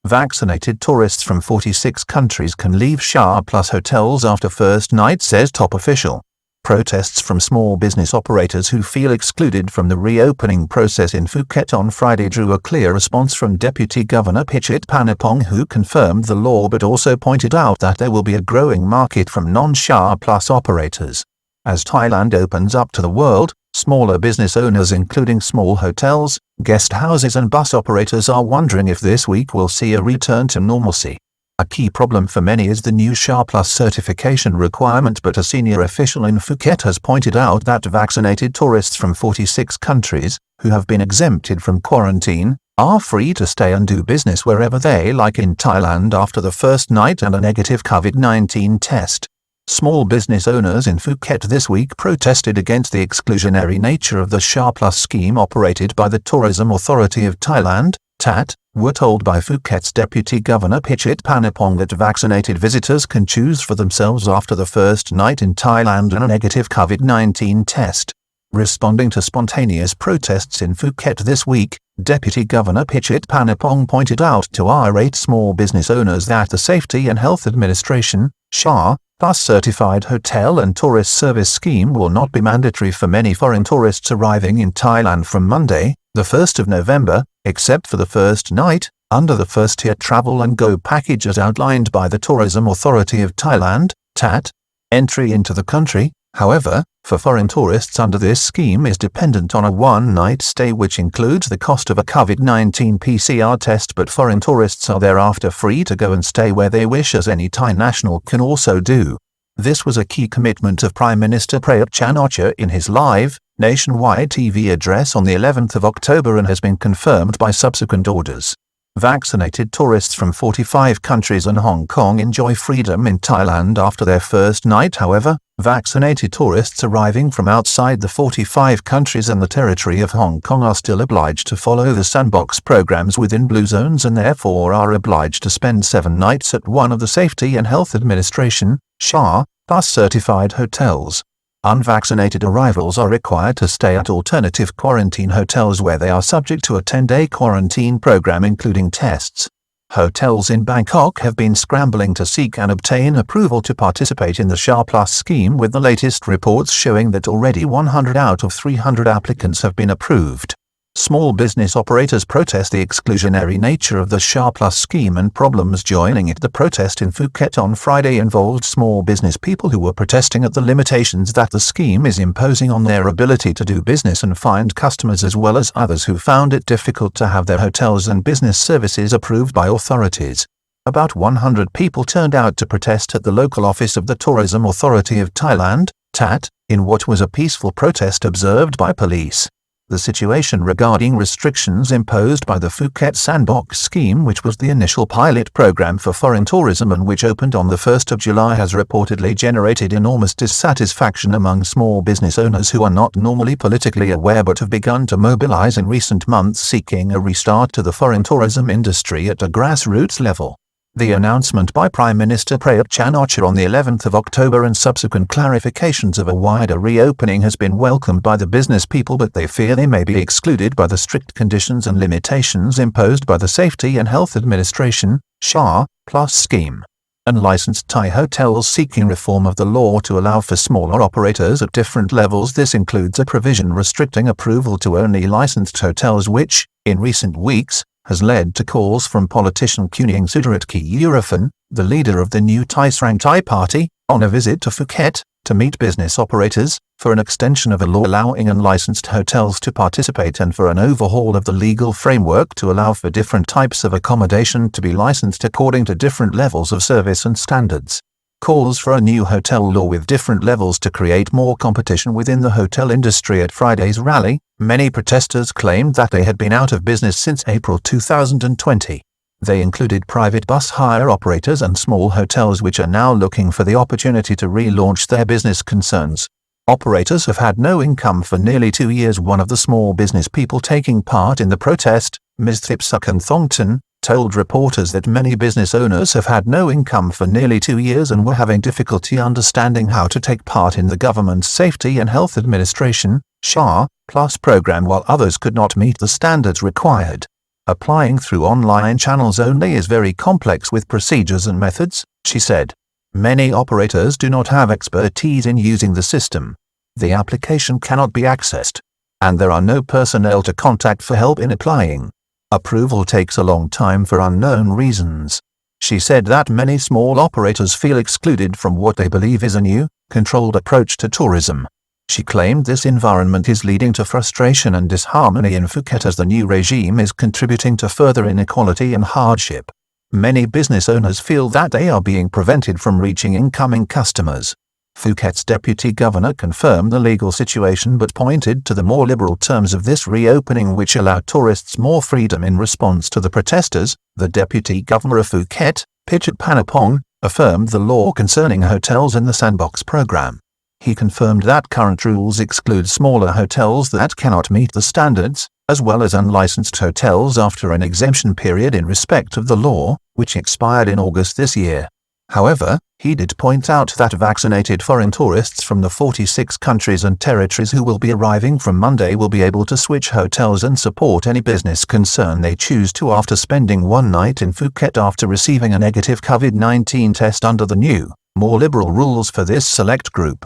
Vaccinated tourists from 46 countries can leave SHA plus hotels after first night, says top official. Protests from small business operators who feel excluded from the reopening process in Phuket on Friday drew a clear response from Deputy Governor Pichet Panapong, who confirmed the law but also pointed out that there will be a growing market from non-SHA plus operators. As Thailand opens up to the world, smaller business owners including small hotels, guest houses and bus operators are wondering if this week will see a return to normalcy. A key problem for many is the new SHA plus certification requirement, but a senior official in Phuket has pointed out that vaccinated tourists from 46 countries, who have been exempted from quarantine, are free to stay and do business wherever they like in Thailand after the first night and a negative COVID-19 test. Small business owners in Phuket this week protested against the exclusionary nature of the SHA plus scheme operated by the Tourism Authority of Thailand, TAT, were told by Phuket's Deputy Governor Pichet Panapong that vaccinated visitors can choose for themselves after the first night in Thailand and a negative COVID-19 test. Responding to spontaneous protests in Phuket this week, Deputy Governor Pichet Panapong pointed out to irate small business owners that the Safety and Health Administration, SHA, plus certified hotel and tourist service scheme will not be mandatory for many foreign tourists arriving in Thailand from Monday, the 1st of November, except for the first night, under the first-tier travel and go package as outlined by the Tourism Authority of Thailand, TAT. Entry into the country, however, for foreign tourists under this scheme is dependent on a one-night stay which includes the cost of a COVID-19 PCR test, but foreign tourists are thereafter free to go and stay where they wish, as any Thai national can also do. This was a key commitment of Prime Minister Prayut Chan-o-cha in his live, nationwide TV address on the 11th of October and has been confirmed by subsequent orders. Vaccinated tourists from 45 countries and Hong Kong enjoy freedom in Thailand after their first night. However, vaccinated tourists arriving from outside the 45 countries and the territory of Hong Kong are still obliged to follow the sandbox programs within blue zones and therefore are obliged to spend 7 nights at one of the Safety and Health Administration, SHA, plus certified hotels. Unvaccinated arrivals are required to stay at alternative quarantine hotels where they are subject to a 10-day quarantine program including tests. Hotels in Bangkok have been scrambling to seek and obtain approval to participate in the SHA Plus scheme, with the latest reports showing that already 100 out of 300 applicants have been approved. Small business operators protest the exclusionary nature of the SHA Plus scheme and problems joining it. The protest in Phuket on Friday involved small business people who were protesting at the limitations that the scheme is imposing on their ability to do business and find customers, as well as others who found it difficult to have their hotels and business services approved by authorities. About 100 people turned out to protest at the local office of the Tourism Authority of Thailand, TAT, in what was a peaceful protest observed by police. The situation regarding restrictions imposed by the Phuket Sandbox scheme, which was the initial pilot program for foreign tourism and which opened on the 1st of July, has reportedly generated enormous dissatisfaction among small business owners who are not normally politically aware but have begun to mobilize in recent months seeking a restart to the foreign tourism industry at a grassroots level. The announcement by Prime Minister Prayut Chan-o-cha on the 11th of October and subsequent clarifications of a wider reopening has been welcomed by the business people, but they fear they may be excluded by the strict conditions and limitations imposed by the Safety and Health Administration, SHA, Plus scheme. Unlicensed Thai hotels seeking reform of the law to allow for smaller operators at different levels. This includes a provision restricting approval to only licensed hotels, which, in recent weeks, has led to calls from politician Kuning Sudarat, the leader of the new Thai Sarang Thai Party, on a visit to Phuket, to meet business operators, for an extension of a law allowing unlicensed hotels to participate and for an overhaul of the legal framework to allow for different types of accommodation to be licensed according to different levels of service and standards. Calls for a new hotel law with different levels to create more competition within the hotel industry. At Friday's rally, many protesters claimed that they had been out of business since April 2020. They included private bus hire operators and small hotels which are now looking for the opportunity to relaunch their business concerns. Operators have had no income for nearly 2 years. One of the small business people taking part in the protest, Ms. Thipsukan Thongton, told reporters that many business owners have had no income for nearly 2 years and were having difficulty understanding how to take part in the government's Safety and Health Administration, SHA, Plus program, while others could not meet the standards required. Applying through online channels only is very complex with procedures and methods, she said. Many operators do not have expertise in using the system. The application cannot be accessed, and there are no personnel to contact for help in applying. Approval takes a long time for unknown reasons. She said that many small operators feel excluded from what they believe is a new, controlled approach to tourism. She claimed this environment is leading to frustration and disharmony in Phuket as the new regime is contributing to further inequality and hardship. Many business owners feel that they are being prevented from reaching incoming customers. Phuket's Deputy Governor confirmed the legal situation but pointed to the more liberal terms of this reopening which allow tourists more freedom in response to the protesters. The Deputy Governor of Phuket, Pichet Panapong, affirmed the law concerning hotels in the Sandbox program. He confirmed that current rules exclude smaller hotels that cannot meet the standards, as well as unlicensed hotels after an exemption period in respect of the law, which expired in August this year. However, he did point out that vaccinated foreign tourists from the 46 countries and territories who will be arriving from Monday will be able to switch hotels and support any business concern they choose to after spending one night in Phuket after receiving a negative COVID-19 test under the new, more liberal rules for this select group.